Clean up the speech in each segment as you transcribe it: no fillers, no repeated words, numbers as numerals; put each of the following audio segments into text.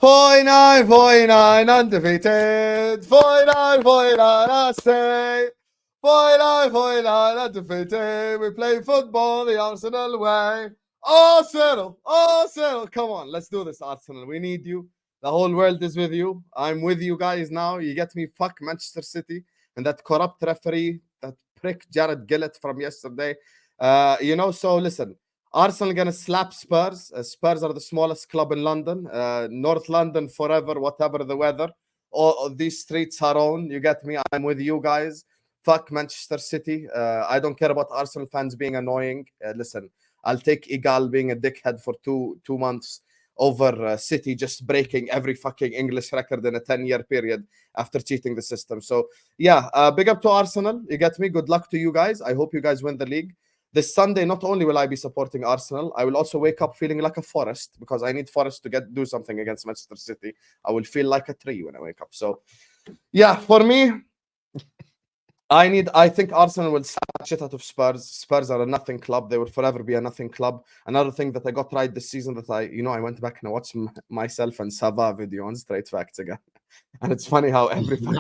49 undefeated. 49 I say. 49 undefeated. We play football the Arsenal way. Arsenal. Come on, let's do this, Arsenal. We need you. The whole world is with you. I'm with you guys now. You get me? Fuck Manchester City and that corrupt referee, that prick Jared Gillett from yesterday. So listen. Arsenal gonna slap Spurs. Spurs are the smallest club in London. North London forever, whatever the weather. All these streets are on. You get me? I'm with you guys. Fuck Manchester City. I don't care about Arsenal fans being annoying. Listen, I'll take Igal being a dickhead for two months over City just breaking every fucking English record in a 10-year period after cheating the system. So yeah, big up to Arsenal. You get me? Good luck to you guys. I hope you guys win the league. This Sunday, not only will I be supporting Arsenal, I will also wake up feeling like a forest because I need Forest to do something against Manchester City. I will feel like a tree when I wake up. So, yeah, for me, I think Arsenal will slap shit out of Spurs. Spurs are a nothing club. They will forever be a nothing club. Another thing that I got right this season that I went back and I watched myself and Sava video on Straight Facts again. And it's funny how everything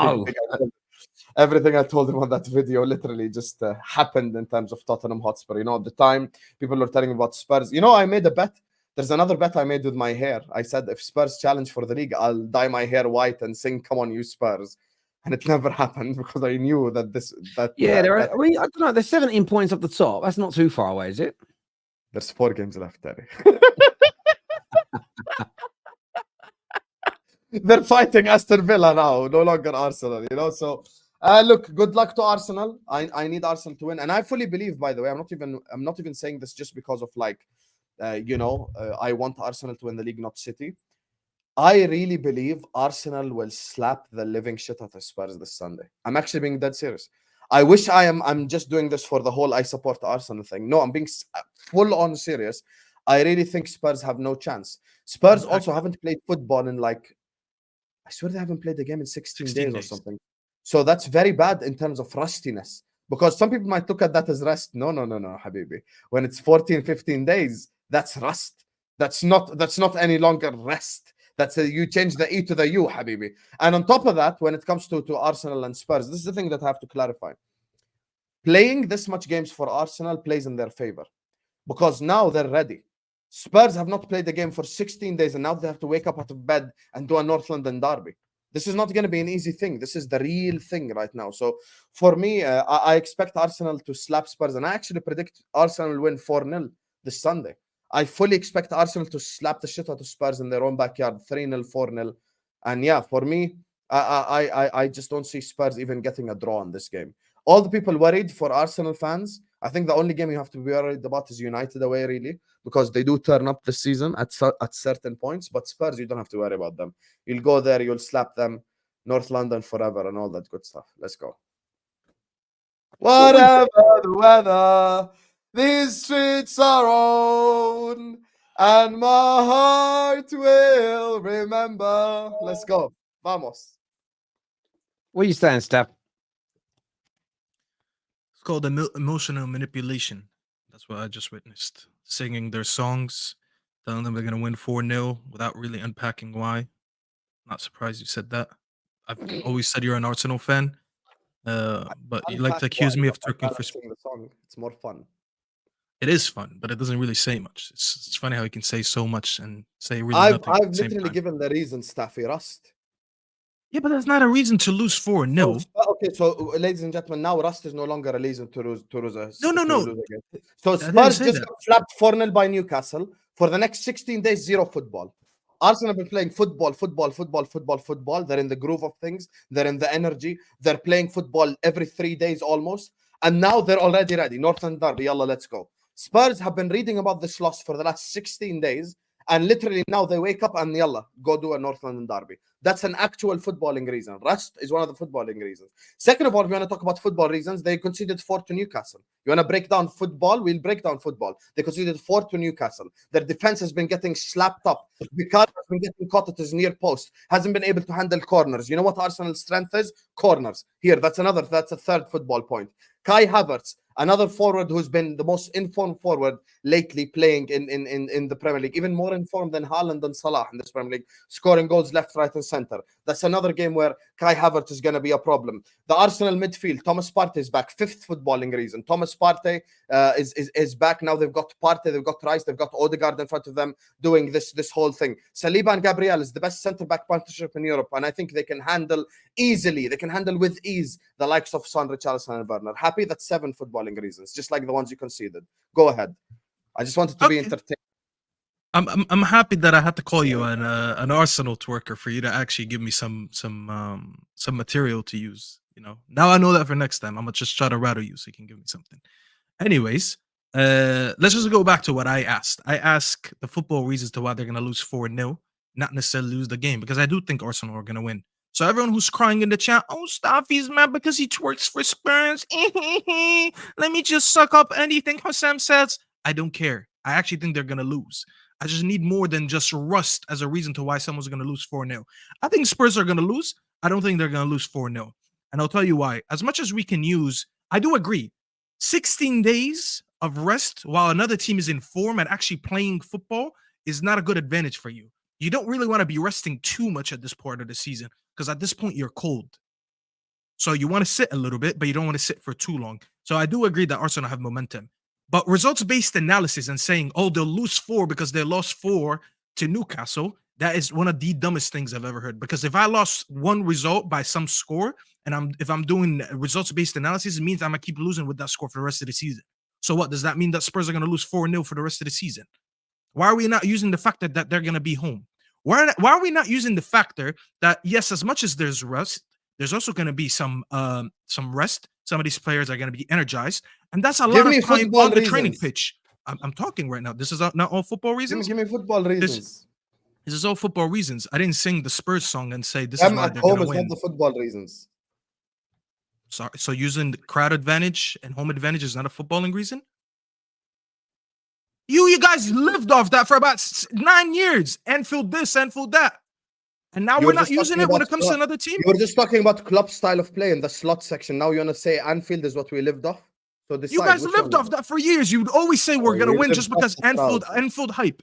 I told him on that video literally just happened in terms of Tottenham Hotspur. At the time, people were telling me about Spurs. I made a bet. There's another bet I made with my hair. I said, if Spurs challenge for the league, I'll dye my hair white and sing, "Come on, you Spurs." And it never happened because I knew that I don't know. There's 17 points up the top. That's not too far away, is it? There's 4 games left, Terry. They're fighting Aston Villa now, no longer Arsenal, So, look, good luck to Arsenal. I need Arsenal to win, and I fully believe. By the way, I'm not even saying this just because of I want Arsenal to win the league, not City. I really believe Arsenal will slap the living shit out of Spurs this Sunday. I'm actually being dead serious. I wish I'm just doing this for the whole I support Arsenal thing. No, I'm being full on serious. I really think Spurs have no chance. Spurs also haven't played football in I swear they haven't played the game in 16 days or something. So that's very bad in terms of rustiness. Because some people might look at that as rest. No, Habibi. When it's 14, 15 days, that's rust. That's not any longer rest. That's you change the E to the U, Habibi. And on top of that, when it comes to Arsenal and Spurs, this is the thing that I have to clarify. Playing this much games for Arsenal plays in their favor. Because now they're ready. Spurs have not played the game for 16 days, and now they have to wake up out of bed and do a North London derby. This is not going to be an easy thing. This is the real thing right now. So for me, I expect Arsenal to slap Spurs, and I actually predict Arsenal will win 4-0 this Sunday. I fully expect Arsenal to slap the shit out of Spurs in their own backyard, 3-0, 4-0. And yeah, for me, I just don't see Spurs even getting a draw in this game. All the people worried for Arsenal fans, I think the only game you have to be worried about is United away, really, because they do turn up this season at certain points. But Spurs, you don't have to worry about them. You'll go there, you'll slap them, North London forever, and all that good stuff. Let's go. Whatever the weather, these streets are on, and my heart will remember. Let's go. Vamos. What are you saying, Steph? It's called emotional manipulation. That's what I just witnessed. Singing their songs, telling them they're going to win 4-0 without really unpacking why. Not surprised you said that. I've always said you're an Arsenal fan, but you like to accuse me of talking for the song. It's more fun. It is fun, but it doesn't really say much. It's funny how you can say so much and say really nothing. I've literally given the reason, Staffy, rust. Yeah, but that's not a reason to lose 4-0. Okay, so ladies and gentlemen, now rust is no longer a reason to lose. No. So Spurs just got flapped 4-0 by Newcastle. For the next 16 days, zero football. Arsenal have been playing football. They're in the groove of things. They're in the energy. They're playing football every 3 days almost. And now they're already ready. Northern Derby, yalla, let's go. Spurs have been reading about this loss for the last 16 days. And literally now they wake up and yalla, go do a North London derby. That's an actual footballing reason. Rust is one of the footballing reasons. Second of all, if you want to talk about football reasons, they conceded 4 to Newcastle. You want to break down football? We'll break down football. They conceded 4 to Newcastle. Their defense has been getting slapped up. Because has been getting caught at his near post. Hasn't been able to handle corners. You know what Arsenal's strength is? Corners. Here, that's a third football point. Kai Havertz, another forward who's been the most informed forward lately, playing in the Premier League, even more informed than Haaland and Salah in this Premier League, scoring goals left, right, and center. That's another game where Kai Havertz is going to be a problem. The Arsenal midfield, Thomas Partey is back, 5th footballing reason. Thomas Partey is back now. They've got Partey, they've got Rice, they've got Odegaard in front of them doing this whole thing. Saliba and Gabriel is the best centre-back partnership in Europe, and I think they can handle with ease the likes of Son, Richarlison, and Werner. Happy that 7 footballing reasons, just like the ones you conceded. Go ahead. I just wanted to be entertained. I'm happy that I had to call you an Arsenal twerker for you to actually give me some material to use. You know, now I know that for next time. I'm gonna just try to rattle you so you can give me something. Anyways, let's just go back to what I asked. I asked the football reasons to why they're gonna lose 4-0, not necessarily lose the game, because I do think Arsenal are gonna win. So everyone who's crying in the chat, oh, Staffy's mad because he twerks for Spurs. Let me just suck up anything Hassam says. I don't care. I actually think they're gonna lose. I just need more than just rust as a reason to why someone's going to lose 4-0. I think Spurs are going to lose. I don't think they're going to lose 4-0. And I'll tell you why. As much as we can use, I do agree, 16 days of rest while another team is in form and actually playing football is not a good advantage for you. You don't really want to be resting too much at this part of the season because at this point you're cold. So you want to sit a little bit, but you don't want to sit for too long. So I do agree that Arsenal have momentum. But results-based analysis and saying, oh, they'll lose 4 because they lost 4 to Newcastle, that is one of the dumbest things I've ever heard. Because if I lost one result by some score, and if I'm doing results-based analysis, it means I'm going to keep losing with that score for the rest of the season. So what? Does that mean that Spurs are going to lose 4-0 for the rest of the season? Why are we not using the factor that they're going to be home? Why are we not using the factor that, yes, as much as there's rest, there's also going to be some rest. Some of these players are going to be energized. And that's a lot of time on the training pitch. I'm talking right now. This is not all football reasons. Give me football reasons. This is all football reasons. I didn't sing the Spurs song and say this is why they're going to win. Not the football reasons. Sorry. So using the crowd advantage and home advantage is not a footballing reason? You guys lived off that for about 9 years. Anfield this, Anfield that. And now we're not using it when it comes to another team? You were just talking about club style of play in the slot section. Now you want to say Anfield is what we lived off? So you guys lived off that for years. You'd always say we're going to win just because Anfield hype.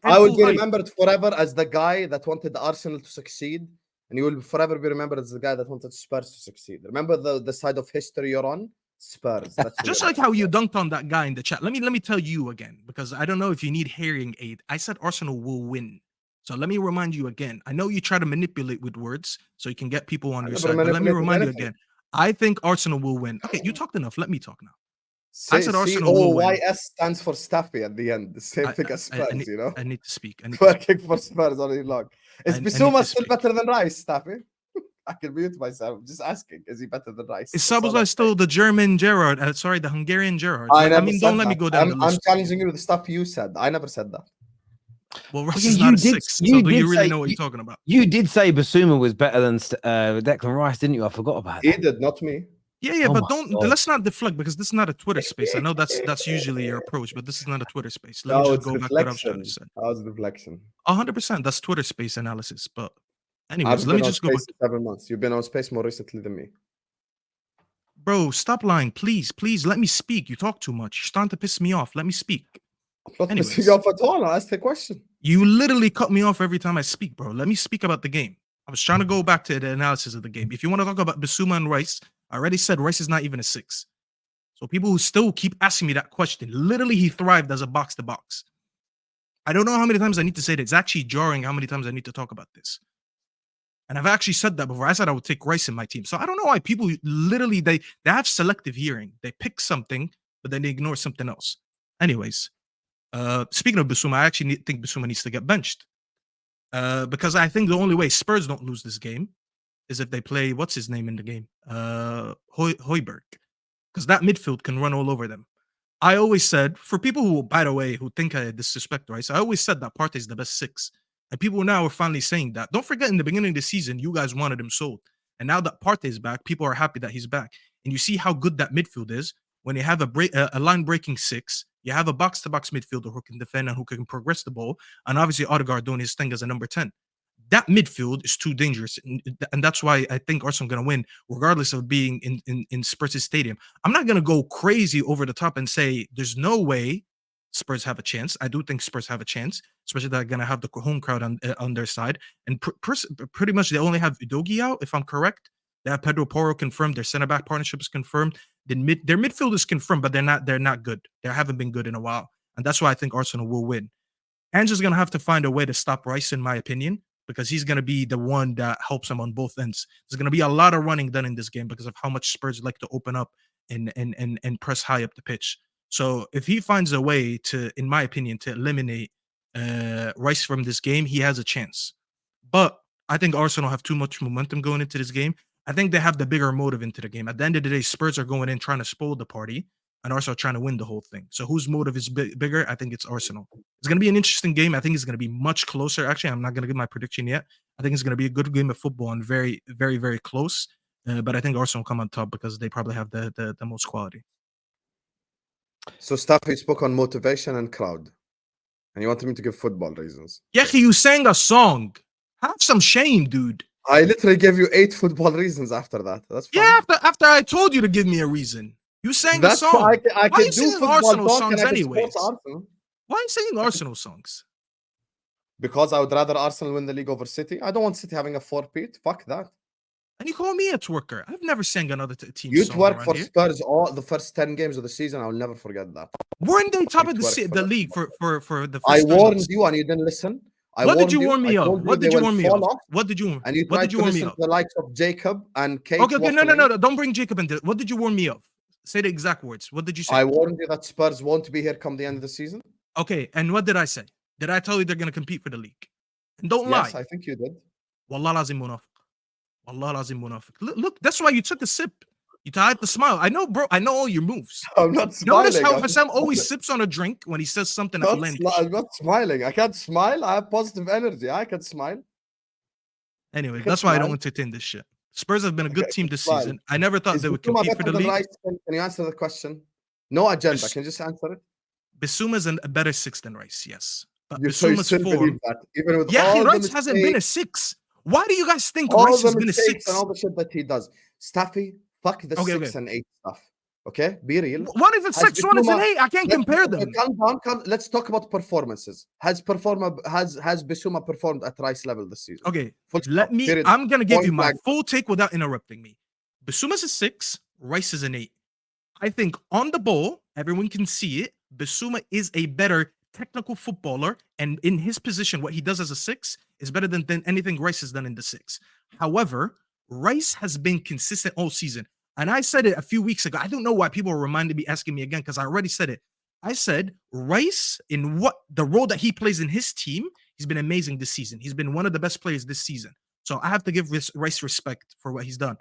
I will be remembered forever as the guy that wanted Arsenal to succeed. And you will forever be remembered as the guy that wanted Spurs to succeed. Remember the side of history you're on? Spurs. That's just like how you dunked on that guy in the chat. Let me tell you again, because I don't know if you need hearing aid. I said Arsenal will win. So let me remind you again. I know you try to manipulate with words so you can get people on your side. But let me remind you again. I think Arsenal will win. Okay, you talked enough. Let me talk now. I said Arsenal will win. COYS stands for Staffy at the end. The same thing as Spurs, you know? I need to speak. Working for Spurs all day long. Is Bissouma still better than Rice, Staffy? I can mute myself. I'm just asking. Is he better than Rice? Is Sabozai still the German Gerrard? The Hungarian Gerrard. I mean, don't let me go down the list. I'm challenging you with the stuff you said. I never said that. Well, Rice is not a 6, so do you really know what you're talking about? You did say Bissouma was better than Declan Rice, didn't you? I forgot about that. He did, not me. Yeah, but let's not deflect because this is not a Twitter space. I know that's usually your approach, but this is not a Twitter space. Let me just go back to what I was trying to say. How's the deflection? 100%. That's Twitter space analysis. But anyways, let me just go back. 7 months. You've been on space more recently than me. Bro, stop lying. Please, let me speak. You talk too much. You're starting to piss me off. Let me speak. I'm not pissing you off at all. I asked a question. You literally cut me off every time I speak, bro. Let me speak about the game. I was trying to go back to the analysis of the game. If you want to talk about Bissouma and Rice, I already said Rice is not even a 6. So people who still keep asking me that question, literally he thrived as a box-to-box. I don't know how many times I need to say that. It's actually jarring how many times I need to talk about this. And I've actually said that before. I said I would take Rice in my team. So I don't know why people literally, they have selective hearing. They pick something, but then they ignore something else. Anyways. Speaking of Bissouma, I actually think Bissouma needs to get benched because I think the only way Spurs don't lose this game is if they play what's his name in the game, Højbjerg, because that midfield can run all over them. I always said, for people who, by the way, who think I disrespect Rice, I always said that Partey is the best 6, and people now are finally saying that. Don't forget, in the beginning of the season, you guys wanted him sold, and now that Partey is back, people are happy that he's back, and you see how good that midfield is when you have a line-breaking 6. You have a box-to-box midfielder who can defend and who can progress the ball, and obviously Odegaard doing his thing as a number 10. that midfield is too dangerous, and that's why I think Arsenal going to win, regardless of being in Spurs' stadium. I'm not going to go crazy over the top and say there's no way Spurs have a chance. I do think Spurs have a chance, especially they're going to have the home crowd on their side. And pretty much they only have Udogie out, if I'm correct. They have Pedro Porro confirmed. Their center back partnership is confirmed. Their midfield is confirmed, but they're not good. They haven't been good in a while, and that's why I think Arsenal will win. Ange's going to have to find a way to stop Rice, in my opinion, because he's going to be the one that helps him on both ends. There's going to be a lot of running done in this game because of how much Spurs like to open up and press high up the pitch. So if he finds a way to, in my opinion, to eliminate Rice from this game, he has a chance. But I think Arsenal have too much momentum going into this game. I think they have the bigger motive into the game. At the end of the day, Spurs are going in trying to spoil the party, and Arsenal trying to win the whole thing. So whose motive is bigger? I think it's Arsenal. It's going to be an interesting game. I think it's going to be much closer. Actually, I'm not going to give my prediction yet. I think it's going to be a good game of football and very, very, very close. But I think Arsenal come on top because they probably have the most quality. So Staffy spoke on motivation and crowd. And you wanted me to give football reasons. Yeah, you sang a song. Have some shame, dude. I literally gave you 8 football reasons after that. That's fine. Yeah, after I told you to give me a reason. You sang the song. I Why can are you do singing football Arsenal talk songs and I can anyways? support Arsenal. Why are you singing Arsenal songs? Because I would rather Arsenal win the league over City. I don't want City having a 4-peat. Fuck that. And you call me a twerker. I've never sang another team You song twerk around for here. Spurs all the first 10 games of the season. I'll never forget that. Weren't they top You of twerk for the that. league for the first I 10 warned months? you and you didn't listen. What did you warn me I of? told What they did you will warn me fall of? off, What did you and you what tried did you to warn me listen of? to the likes of Jacob and Kate. Okay, no. waffling. Don't bring Jacob into it. What did you warn me of? Say the exact words. What did you say? I warned you that Spurs won't be here come the end of the season. Okay, and what did I say? Did I tell you they're going to compete for the league? And don't Yes, lie. I think you did. Wallah lazim munafiq. Wallah lazim munafiq. Look, that's why you took a sip. You had to smile. I know, bro. I know all your moves. I'm not smiling. Notice how I'm Hassam always sips on a drink when he says something not outlandish. I'm not smiling. I can't smile. I have positive energy. I can smile. Anyway, can that's why I smile. don't entertain this shit. Spurs have been a good Okay, team this smile. season. I never thought Is they would Bissouma compete for the better than league. Rice? Can you answer the question? No agenda. Bis- Can you just answer it? Bissouma's a better 6 than Rice, yes. But So you Bissouma's still form. believe that, even with Yeah, all Rice the hasn't been a mistakes, 6. Why do you guys think all Rice the has been a mistakes 6? and all the shit that he does. Staffy, fuck the Okay, 6 and 8 stuff. Okay, be real. One is a 6, one is an 8. I can't compare them. Calm down. Let's talk about performances. Has Bissouma performed at Rice level this season? Okay, Full stop, period. I'm going to give Point you my blank. full take without interrupting me. Bissouma's a 6, Rice is an 8. I think on the ball, everyone can see it. Bissouma is a better technical footballer, and in his position, what he does as a 6 is better than anything Rice has done in the 6. However, Rice has been consistent all season. And I said it a few weeks ago. I don't know why people are reminding me, asking me again, because I already said it. I said Rice, in what the role that he plays in his team, he's been amazing this season. He's been one of the best players this season. So I have to give Rice respect for what he's done.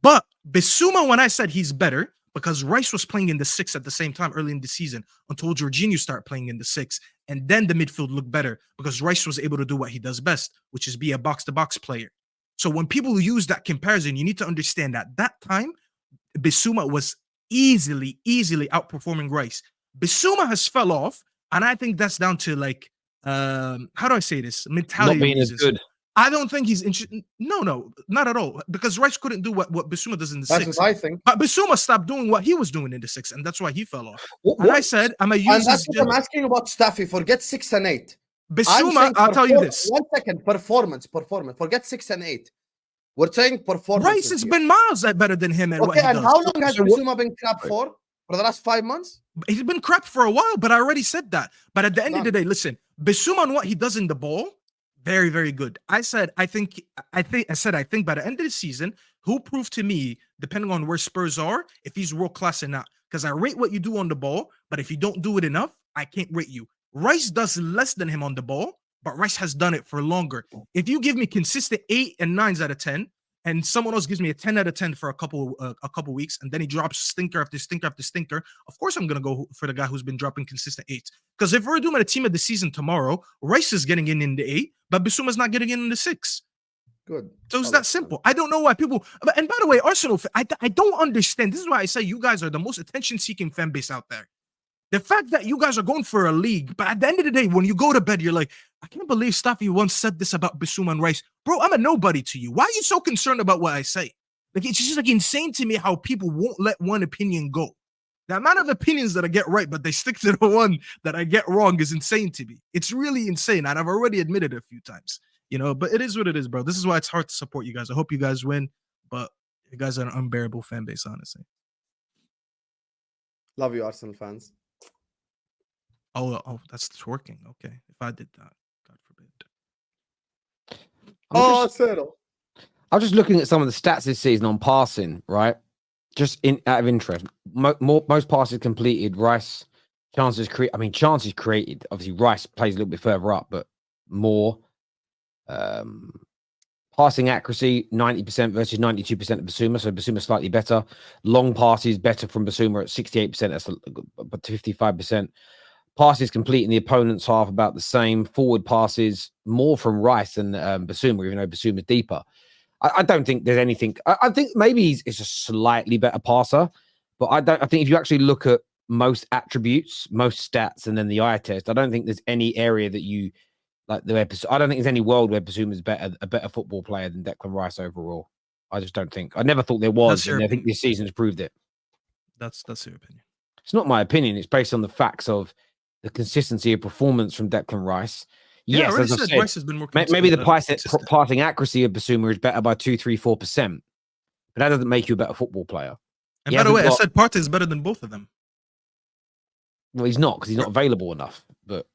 But Bissouma, when I said he's better, because Rice was playing in the 6 at the same time early in the season until Jorginho started playing in the 6. And then the midfield looked better because Rice was able to do what he does best, which is be a box-to-box player. So when people use that comparison, you need to understand that time, Bissouma was easily outperforming Rice. Bissouma has fell off, and I think that's down to like, how do I say this? Mentality. Not being as reasons. good. I don't think he's interested. No, not at all. Because Rice couldn't do what Bissouma does in the 6. That's what I think. But Bissouma stopped doing what he was doing in the 6, and that's why he fell off. And I said, I'm a And use that's this. what I'm asking about Staffy. Forget 6 and 8. Bissouma, I'll tell you this. 1 second. Performance. Forget 6 and 8. We're saying performance. Rice has been miles better than him at what he Okay, and does. how long has So Bissouma been crap for? For the last 5 months? He's been crap for a while, but I already said that. But at the end of the day, listen, Bissouma and what he does in the ball, very, very good. I think by the end of the season, he'll prove to me, depending on where Spurs are, if he's world class or not. Because I rate what you do on the ball, but if you don't do it enough, I can't rate you. Rice does less than him on the ball, but Rice has done it for longer. If you give me consistent 8 and 9s out of 10, and someone else gives me a 10 out of 10 for a couple weeks, and then he drops stinker after stinker after stinker, of course I'm going to go for the guy who's been dropping consistent 8s. Because if we're doing a team of the season tomorrow, Rice is getting in the 8, but Bissouma's not getting in the 6. Good. So it's that simple. I don't know why people... And by the way, Arsenal, I don't understand. This is why I say you guys are the most attention-seeking fan base out there. The fact that you guys are going for a league, but at the end of the day, when you go to bed, you're like, I can't believe Staffy once said this about Bissouma and Rice. Bro, I'm a nobody to you. Why are you so concerned about what I say? Like, it's just like insane to me how people won't let one opinion go. The amount of opinions that I get right, but they stick to the one that I get wrong is insane to me. It's really insane. And I've already admitted it a few times, you know, but it is what it is, bro. This is why it's hard to support you guys. I hope you guys win, but you guys are an unbearable fan base, honestly. Love you, Arsenal fans. Oh, that's twerking. Okay. If I did that, God forbid. I'm just looking at some of the stats this season on passing, right? Just out of interest, most passes completed. Rice chances created. Obviously, Rice plays a little bit further up, but more. Passing accuracy 90% versus 92% of Bissouma, so Bissouma slightly better. Long passes better from Bissouma at 68%. That's but 55%. Passes complete in the opponent's half about the same. Forward passes more from Rice than Bissouma, even though Bissouma's deeper. I don't think there's anything. I think maybe he's a slightly better passer, but I think if you actually look at most attributes, most stats, and then the eye test, I don't think there's any area that you like the episode. I don't think there's any world where Bissouma's a better football player than Declan Rice overall. I just don't think. I never thought there was, and I think this season has proved it. That's your opinion. It's not my opinion. It's based on the facts of the consistency of performance from Declan Rice. Yeah, yes, as I said, Rice has been more maybe the passing accuracy of Bissouma is better by 2, 3, 4%, but that doesn't make you a better football player. And by the way, I said Partey is better than both of them. Well, he's not because he's not available enough. But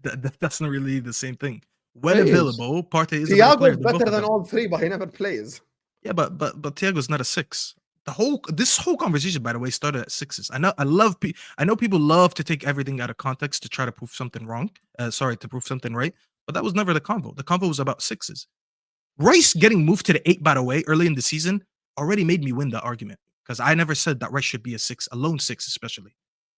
that's not really the same thing. When available, Partey is Thiago's better than all three, but he never plays. Yeah, but Thiago's not a 6. This whole conversation, by the way, started at 6s. I know people love to take everything out of context to try to prove something wrong. To prove something right. But that was never the convo. The convo was about 6s. Rice getting moved to the 8, by the way, early in the season already made me win the argument because I never said that Rice should be a 6, a lone 6 especially.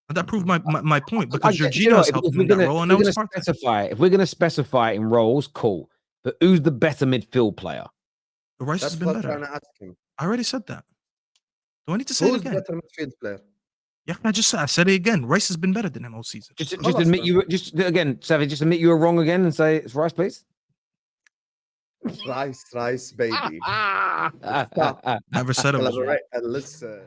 And that proved my point because Jorginho's helped him in that role. And if we're going to specify in roles, cool. But who's the better midfield player? Rice has been better. I already said that. Do I need to say it again? Who's better midfield player? Yeah, I said it again. Rice has been better than him all season. Just admit just admit you were wrong again and say it's Rice, please. Rice, baby. Never said it was wrong. Listen.